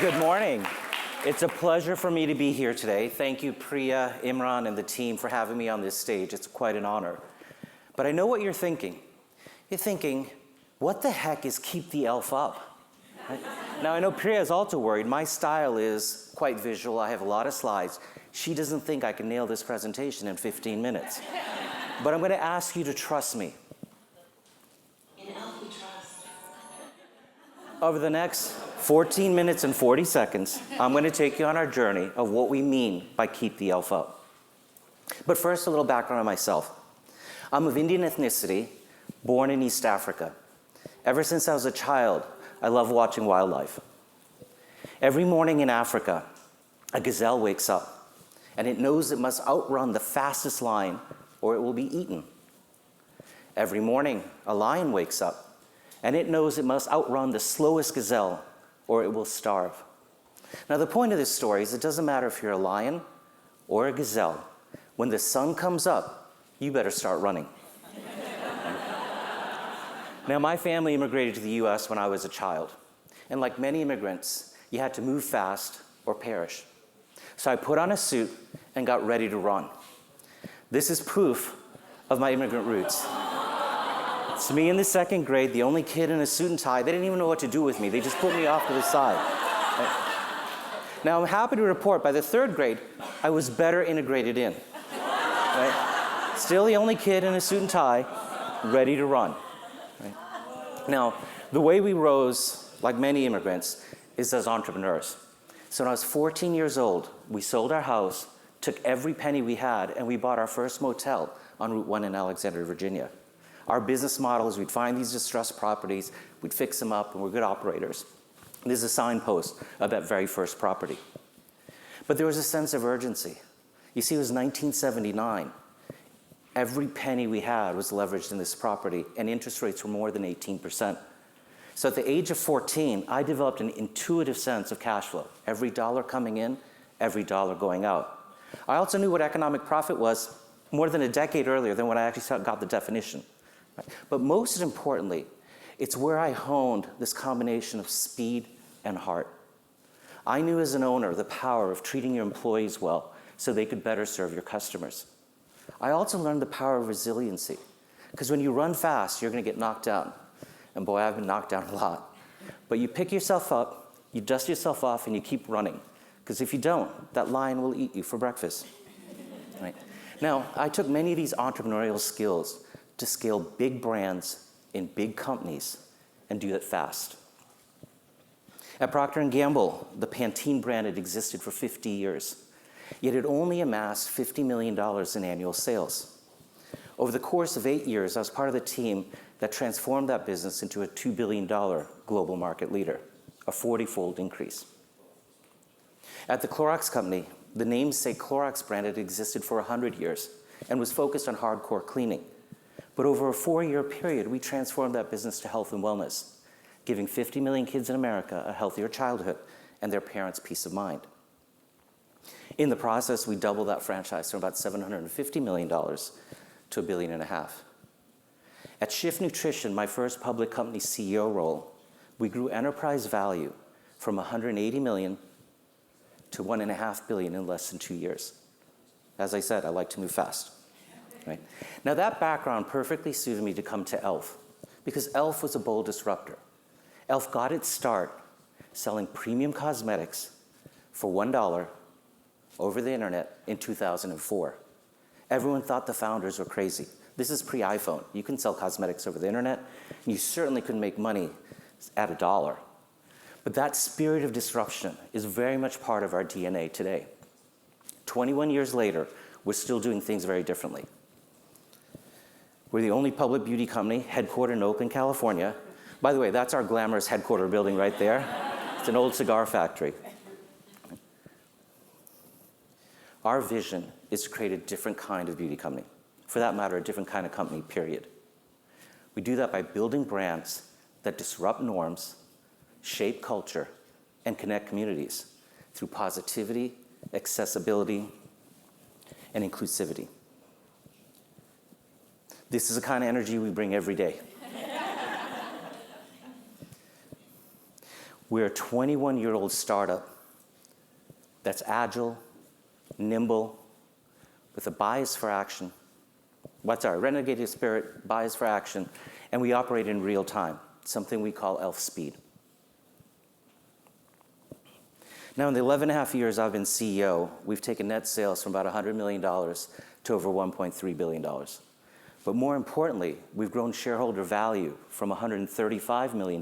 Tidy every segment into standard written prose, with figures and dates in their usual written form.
Good morning. It's a pleasure for me to be here today. Thank you, Priya, Imran, and the team for having me on this stage. It's quite an honor. But I know what you're thinking. You're thinking, what the heck is keep the E.l.f. up? Right? Now, I know Priya is also worried. My style is quite visual. I have a lot of slides. She doesn't think I can nail this presentation in 15 minutes. But I'm going to ask you to trust me. In E.l.f. we trust. Over the next 14 minutes and 40 seconds, I'm going to take you on our journey of what we mean by keep the E.l.f. up. But first, a little background on myself. I'm of Indian ethnicity, born in East Africa. Ever since I was a child, I love watching wildlife. Every morning in Africa, a gazelle wakes up, and it knows it must outrun the fastest lion or it will be eaten. Every morning, a lion wakes up, and it knows it must outrun the slowest gazelle or it will starve. Now, the point of this story is it doesn't matter if you're a lion or a gazelle. When the sun comes up, you better start running. Now, my family immigrated to the US when I was a child. And like many immigrants, you had to move fast or perish. So I put on a suit and got ready to run. This is proof of my immigrant roots. It's me in the second grade, the only kid in a suit and tie. They didn't even know what to do with me. They just put me off to the side. Now, I'm happy to report by the third grade, I was better integrated in. Right? Still the only kid in a suit and tie, ready to run. Right? Now, the way we rose, like many immigrants, is as entrepreneurs. So when I was 14 years old, we sold our house, took every penny we had, and we bought our first motel on Route 1 in Alexandria, Virginia. Our business model is we'd find these distressed properties, we'd fix them up, and we're good operators. This is a signpost of that very first property. But there was a sense of urgency. You see, it was 1979. Every penny we had was leveraged in this property, and interest rates were more than 18%. So at the age of 14, I developed an intuitive sense of cash flow. Every dollar coming in, every dollar going out. I also knew what economic profit was more than a decade earlier than when I actually got the definition. But most importantly, it's where I honed this combination of speed and heart. I knew as an owner the power of treating your employees well so they could better serve your customers. I also learned the power of resiliency, because when you run fast, you're going to get knocked down. And boy, I've been knocked down a lot. But you pick yourself up, you dust yourself off, and you keep running. Because if you don't, that lion will eat you for breakfast. Right? Now, I took many of these entrepreneurial skills to scale big brands in big companies and do it fast. At Procter & Gamble, the Pantene brand had existed for 50 years, yet it only amassed $50 million in annual sales. Over the course of 8 years, I was part of the team that transformed that business into a $2 billion global market leader, a 40-fold increase. At the Clorox Company, the namesake Clorox brand had existed for 100 years and was focused on hardcore cleaning. But over a 4-year period, we transformed that business to health and wellness, giving 50 million kids in America a healthier childhood and their parents peace of mind. In the process, we doubled that franchise from about $750 million to $1.5 billion. At Shift Nutrition, my first public company CEO role, we grew enterprise value from $180 million to $1.5 billion in less than 2 years. As I said, I like to move fast. Right? Now, that background perfectly suited me to come to E.l.f. because E.l.f. was a bold disruptor. E.l.f. got its start selling premium cosmetics for $1 over the internet in 2004. Everyone thought the founders were crazy. This is pre-iPhone. You can sell cosmetics over the internet, and you certainly couldn't make money at $1. But that spirit of disruption is very much part of our DNA today. 21 years later, we're still doing things very differently. We're the only public beauty company headquartered in Oakland, California. By the way, that's our glamorous headquarter building right there. It's an old cigar factory. Our vision is to create a different kind of beauty company. For that matter, a different kind of company, period. We do that by building brands that disrupt norms, shape culture, and connect communities through positivity, accessibility, and inclusivity. This is the kind of energy we bring every day. We're a 21-year-old startup that's agile, nimble, with a bias for action. Renegade spirit, bias for action, and we operate in real time, something we call E.l.f. speed. Now, in the 11.5 years I've been CEO, we've taken net sales from about $100 million to over $1.3 billion. But more importantly, we've grown shareholder value from $135 million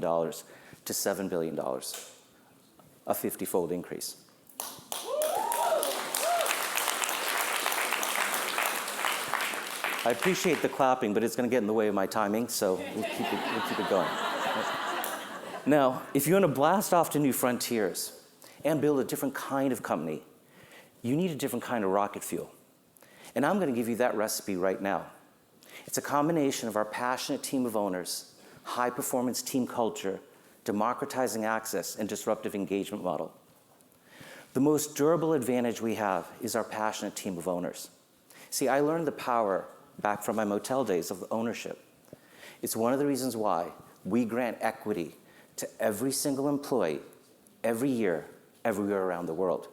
to $7 billion, a 50-fold increase. I appreciate the clapping, but it's going to get in the way of my timing, so we'll keep it going. Now, if you want to blast off to new frontiers and build a different kind of company, you need a different kind of rocket fuel. And I'm going to give you that recipe right now. It's a combination of our passionate team of owners, high-performance team culture, democratizing access, and disruptive engagement model. The most durable advantage we have is our passionate team of owners. See, I learned the power back from my motel days of ownership. It's one of the reasons why we grant equity to every single employee every year, everywhere around the world.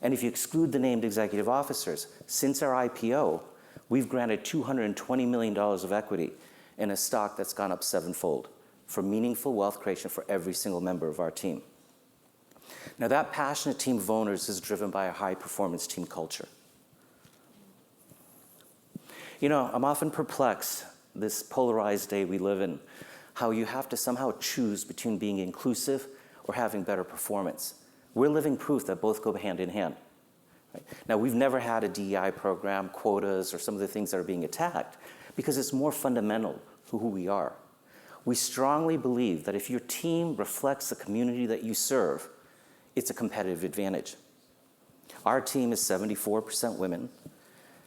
And if you exclude the named executive officers, since our IPO, we've granted $220 million of equity in a stock that's gone up 7-fold for meaningful wealth creation for every single member of our team. Now, that passionate team of owners is driven by a high-performance team culture. You know, I'm often perplexed, this polarized day we live in, how you have to somehow choose between being inclusive or having better performance. We're living proof that both go hand in hand. Right? Now, we've never had a DEI program, quotas, or some of the things that are being attacked, because it's more fundamental to who we are. We strongly believe that if your team reflects the community that you serve, it's a competitive advantage. Our team is 74% women,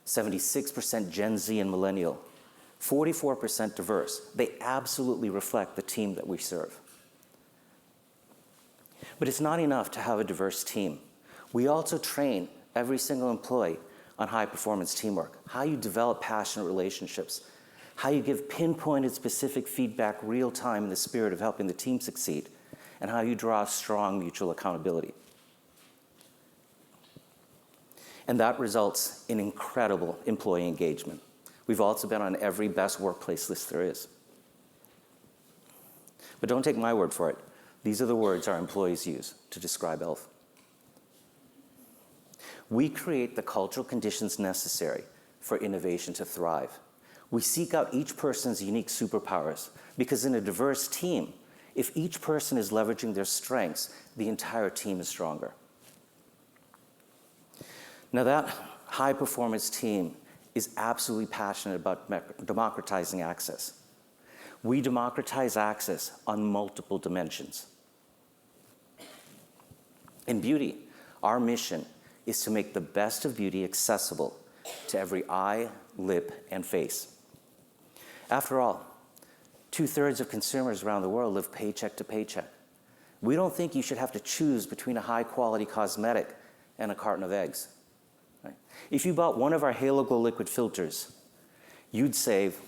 76% Gen Z and millennial, 44% diverse. They absolutely reflect the team that we serve. But it's not enough to have a diverse team. We also train every single employee on high-performance teamwork, how you develop passionate relationships, how you give pinpointed specific feedback real time in the spirit of helping the team succeed, and how you draw strong mutual accountability. And that results in incredible employee engagement. We've also been on every best workplace list there is. But don't take my word for it. These are the words our employees use to describe E.l.f. We create the cultural conditions necessary for innovation to thrive. We seek out each person's unique superpowers because in a diverse team, if each person is leveraging their strengths, the entire team is stronger. Now, that high-performance team is absolutely passionate about democratizing access. We democratize access on multiple dimensions. In beauty, our mission is to make the best of beauty accessible to every eye, lip, and face. After all, 2/3 of consumers around the world live paycheck to paycheck. We don't think you should have to choose between a high-quality cosmetic and a carton of eggs. Right? If you bought one of our Halo Glow liquid filters, you'd save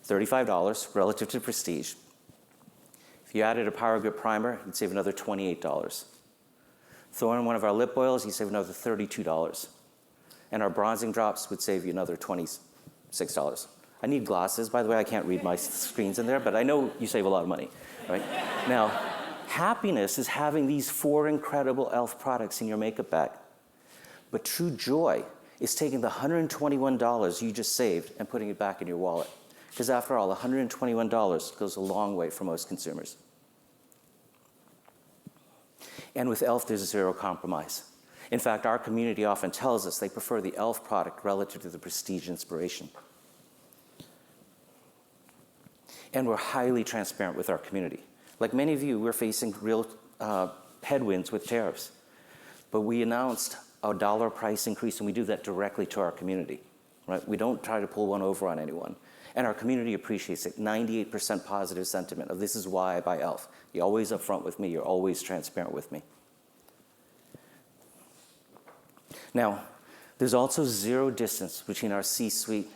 $35 relative to Prestige. If you added a Power Grip primer, you'd save another $28. Throw in one of our lip oils, you'd save another $32. And our bronzing drops would save you another $26. I need glasses. By the way, I can't read my screens in there, but I know you save a lot of money, right? Now, happiness is having these 4 incredible E.l.f. products in your makeup bag. But true joy is taking the $121 you just saved and putting it back in your wallet. Because after all, $121 goes a long way for most consumers. And with E.l.f., there's zero compromise. In fact, our community often tells us they prefer the E.l.f. product relative to the Prestige Inspiration. And we're highly transparent with our community. Like many of you, we're facing real headwinds with tariffs. But we announced a $1 price increase, and we do that directly to our community. Right? We don't try to pull one over on anyone. And our community appreciates it. 98% positive sentiment of this is why I buy E.l.f. You're always upfront with me. You're always transparent with me. Now, there's also zero distance between our C-suite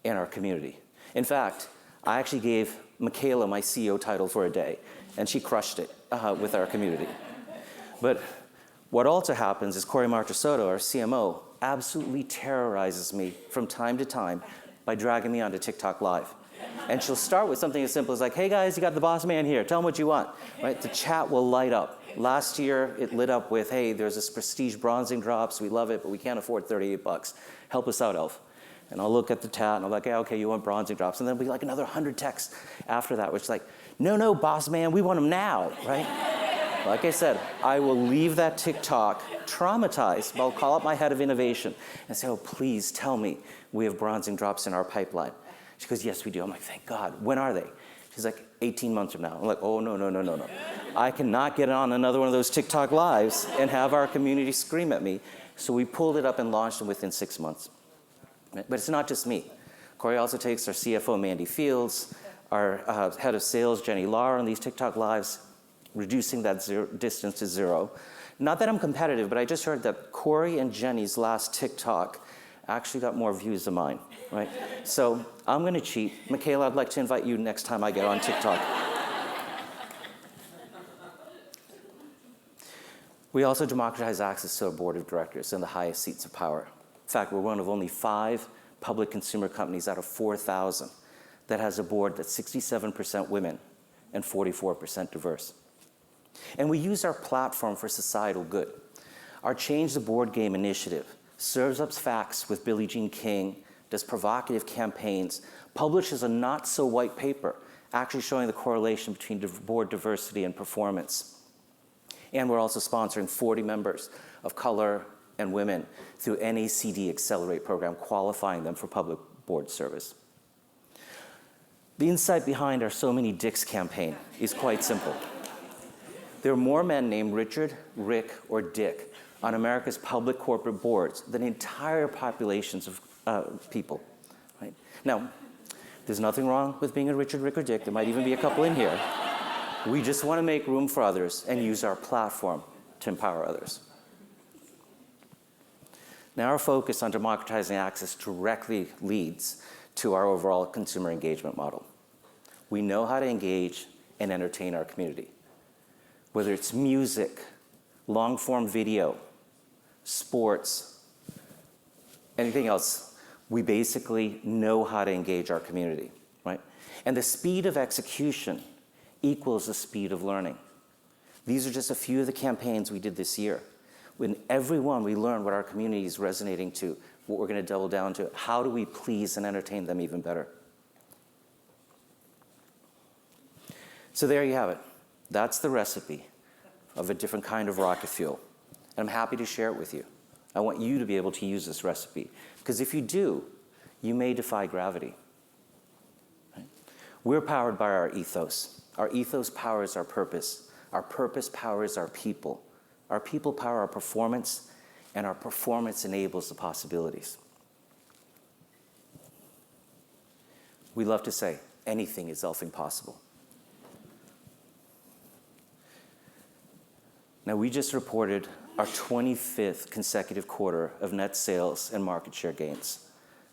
and our community. In fact, I actually gave Michaela my CEO title for a day, and she crushed it with our community. But what also happens is Corey Marchesotto, our CMO, absolutely terrorizes me from time to time by dragging me onto TikTok Live. And she'll start with something as simple as like, hey guys, you got the boss man here, tell them what you want, right? The chat will light up. Last year, it lit up with, hey, there's this prestige bronzing drops, we love it, but we can't afford $38. Help us out, E.l.f. And I'll look at the chat and I'm like, yeah, okay, you want bronzing drops. And then there'll be like another 100 texts after that, which is like, no, boss man, we want them now, right? Like I said, I will leave that TikTok traumatized, but I'll call up my head of innovation and say, oh, please tell me we have bronzing drops in our pipeline. She goes, yes, we do. I'm like, thank God. When are they? She's like, 18 months from now. I'm like, oh, no. I cannot get on another one of those TikTok lives and have our community scream at me. So we pulled it up and launched them within 6 months. But it's not just me. Corey also takes our CFO, Mandy Fields, our head of sales, Jenny Lar, on these TikTok lives, reducing that distance to 0. Not that I'm competitive, but I just heard that Corey and Jenny's last TikTok actually got more views than mine, right? So I'm going to cheat. Michaela, I'd like to invite you next time I get on TikTok. We also democratize access to our board of directors and the highest seats of power. In fact, we're one of only 5 public consumer companies out of 4,000 that has a board that's 67% women and 44% diverse. And we use our platform for societal good. Our Change the Board Game initiative serves up facts with Billie Jean King, does provocative campaigns, publishes a not-so-white paper actually showing the correlation between board diversity and performance. And we're also sponsoring 40 members of color and women through NACD Accelerate program, qualifying them for public board service. The insight behind our So Many Dicks campaign is quite simple. There are more men named Richard, Rick, or Dick on America's public corporate boards than entire populations of people. Right? Now, there's nothing wrong with being a Richard, Rick, or Dick. There might even be a couple in here. We just want to make room for others and use our platform to empower others. Now, our focus on democratizing access directly leads to our overall consumer engagement model. We know how to engage and entertain our community. Whether it's music, long-form video, sports, anything else, we basically know how to engage our community, right? And the speed of execution equals the speed of learning. These are just a few of the campaigns we did this year. In every one, we learned what our community is resonating to, what we're going to double down to, how do we please and entertain them even better. So there you have it. That's the recipe of a different kind of rocket fuel. And I'm happy to share it with you. I want you to be able to use this recipe, because if you do, you may defy gravity. Right? We're powered by our ethos. Our ethos powers our purpose. Our purpose powers our people. Our people power our performance, and our performance enables the possibilities. We love to say, anything is E.l.f.ing possible. Now, we just reported our 25th consecutive quarter of net sales and market share gains.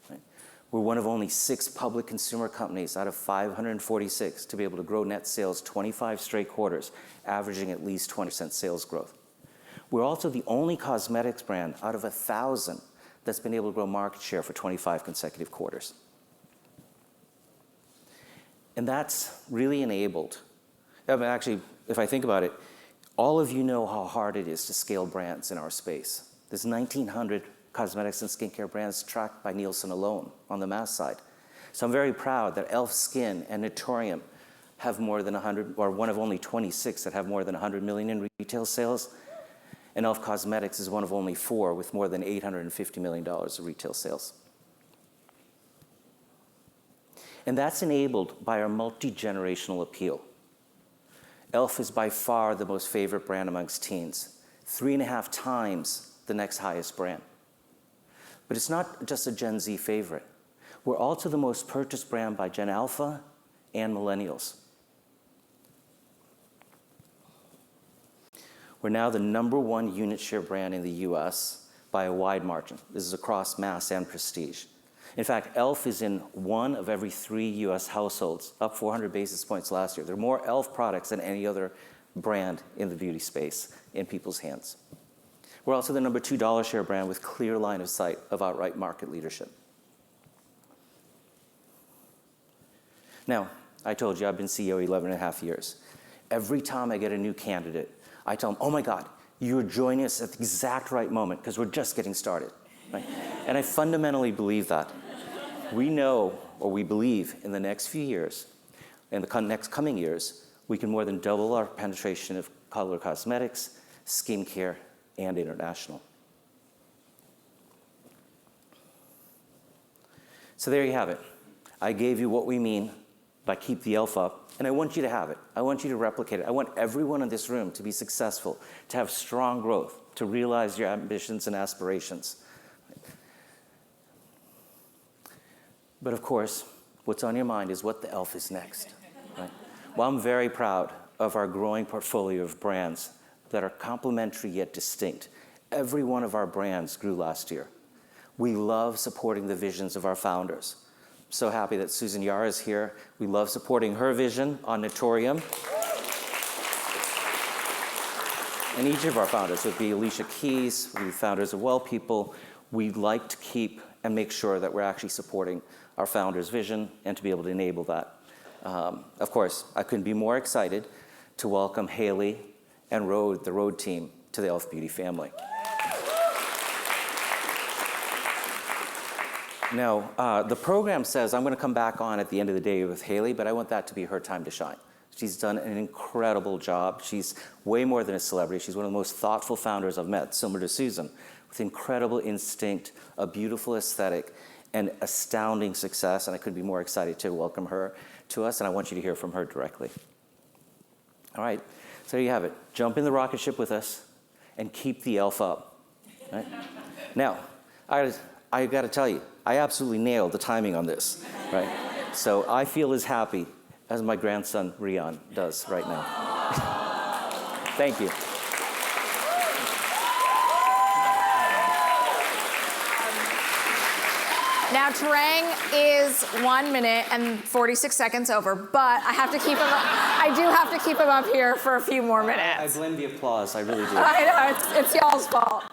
Right? We're one of only 6 public consumer companies out of 546 to be able to grow net sales 25 straight quarters, averaging at least 20% sales growth. We're also the only cosmetics brand out of 1,000 that's been able to grow market share for 25 consecutive quarters. And that's really enabled. I mean, actually, if I think about it, all of you know how hard it is to scale brands in our space. There's 1,900 cosmetics and skincare brands tracked by Nielsen alone on the mass side. So I'm very proud that E.l.f. Skin and Naturium have more than 100, or one of only 26 that have more than 100 million in retail sales. And E.l.f. Cosmetics is one of only 4 with more than $850 million of retail sales. And that's enabled by our multi-generational appeal. E.l.f. is by far the most favorite brand amongst teens, 3.5 times the next highest brand. But it's not just a Gen Z favorite. We're also the most purchased brand by Gen Alpha and millennials. We're now the #1 unit share brand in the US by a wide margin. This is across mass and prestige. In fact, e.l.f. is in 1 of every 3 US households, up 400 basis points last year. There are more e.l.f. products than any other brand in the beauty space in people's hands. We're also the number 2 dollar share brand with clear line of sight of outright market leadership. Now, I told you I've been CEO 11 and a half years. Every time I get a new candidate, I tell them, oh my God, you're joining us at the exact right moment because we're just getting started. Right? And I fundamentally believe that. We know, or we believe, in the next few years, in the next coming years, we can more than double our penetration of color cosmetics, skincare, and international. So there you have it. I gave you what we mean by keep the e.l.f. up, and I want you to have it. I want you to replicate it. I want everyone in this room to be successful, to have strong growth, to realize your ambitions and aspirations. But of course, what's on your mind is what the e.l.f. is next. Right? Well, I'm very proud of our growing portfolio of brands that are complementary yet distinct. Every one of our brands grew last year. We love supporting the visions of our founders. So happy that Susan Yara is here. We love supporting her vision on Naturium. And each of our founders, would be Alicia Keys, we founders of Well People, we'd like to keep and make sure that we're actually supporting our founders' vision and to be able to enable that. Of course, I couldn't be more excited to welcome Haley and Rode, the Rode team, to the e.l.f. Beauty family. Now, the program says I'm going to come back on at the end of the day with Haley, but I want that to be her time to shine. She's done an incredible job. She's way more than a celebrity. She's one of the most thoughtful founders I've met, similar to Susan, with incredible instinct, a beautiful aesthetic, and astounding success. And I couldn't be more excited to welcome her to us, and I want you to hear from her directly. All right, so there you have it. Jump in the rocket ship with us and keep the e.l.f. up. Right? Now, I got to tell you, I absolutely nailed the timing on this, right? So I feel as happy as my grandson, Rian, does right now. Thank you. Now, Tarang is 1 minute and 46 seconds over, but I do have to keep him up here for a few more minutes. I blame the applause, I really do. I know, it's y'all's fault.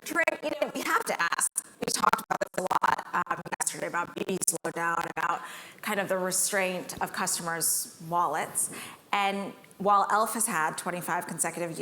Tarang, we have to ask. We talked about this a lot yesterday about beauty slowdown, about kind of the restraint of customers' wallets. And while e.l.f. has had 25 consecutive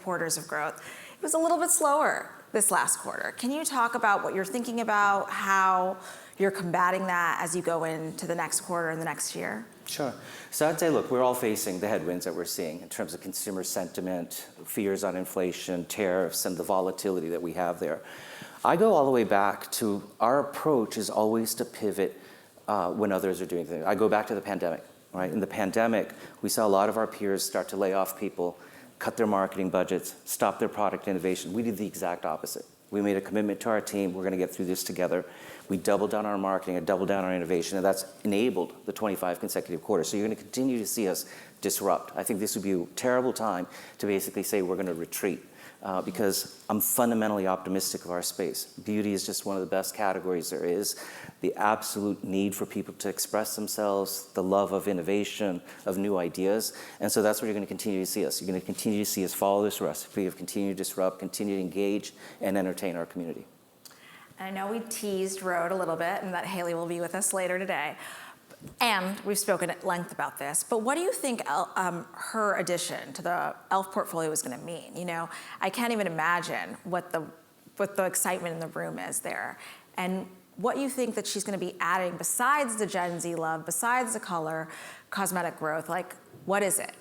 quarters of growth, it was a little bit slower this last quarter. Can you talk about what you're thinking about, how you're combating that as you go into the next quarter and the next year? Sure. So I'd say, look, we're all facing the headwinds that we're seeing in terms of consumer sentiment, fears on inflation, tariffs, and the volatility that we have there. I go all the way back to our approach is always to pivot when others are doing things. I go back to the pandemic, right? In the pandemic, we saw a lot of our peers start to lay off people, cut their marketing budgets, stop their product innovation. We did the exact opposite. We made a commitment to our team. We're going to get through this together. We doubled down on our marketing and doubled down on our innovation, and that's enabled the 25 consecutive quarters. So you're going to continue to see us disrupt. I think this would be a terrible time to basically say we're going to retreat because I'm fundamentally optimistic of our space. Beauty is just one of the best categories there is. The absolute need for people to express themselves, the love of innovation, of new ideas. And so that's where you're going to continue to see us. You're going to continue to see us follow this recipe of continue to disrupt, continue to engage, and entertain our community. I know we teased Rode a little bit and that Haley will be with us later today. And we've spoken at length about this, but what do you think her addition to the e.l.f. portfolio is going to mean? You know, I can't even imagine what the excitement in the room is there. And what you think that she's going to be adding besides the Gen Z love, besides the color, cosmetic growth, like what is it?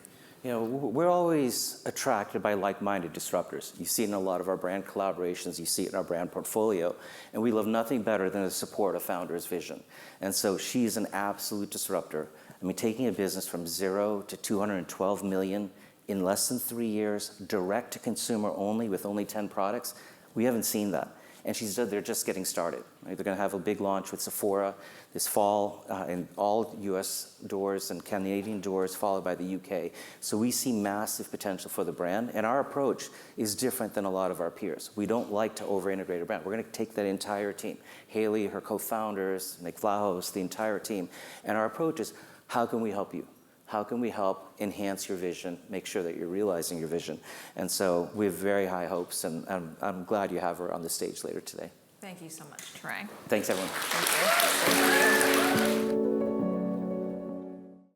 You know, we're always attracted by like-minded disruptors. You see it in a lot of our brand collaborations, you see it in our brand portfolio, and we love nothing better than to support a founder's vision. And so she's an absolute disruptor. I mean, taking a business from 0 to 212 million in less than 3 years, direct to consumer only with only 10 products, we haven't seen that. And she said they're just getting started. Right? They're going to have a big launch with Sephora this fall in all US doors and Canadian doors, followed by the UK. So we see massive potential for the brand, and our approach is different than a lot of our peers. We don't like to over-integrate a brand. We're going to take that entire team, Haley, her co-founders, Nick Vlahos, the entire team, and our approach is, how can we help you? How can we help enhance your vision, make sure that you're realizing your vision? And so we have very high hopes, and I'm glad you have her on the stage later today. Thank you so much, Trey. Thanks, everyone. Thank you.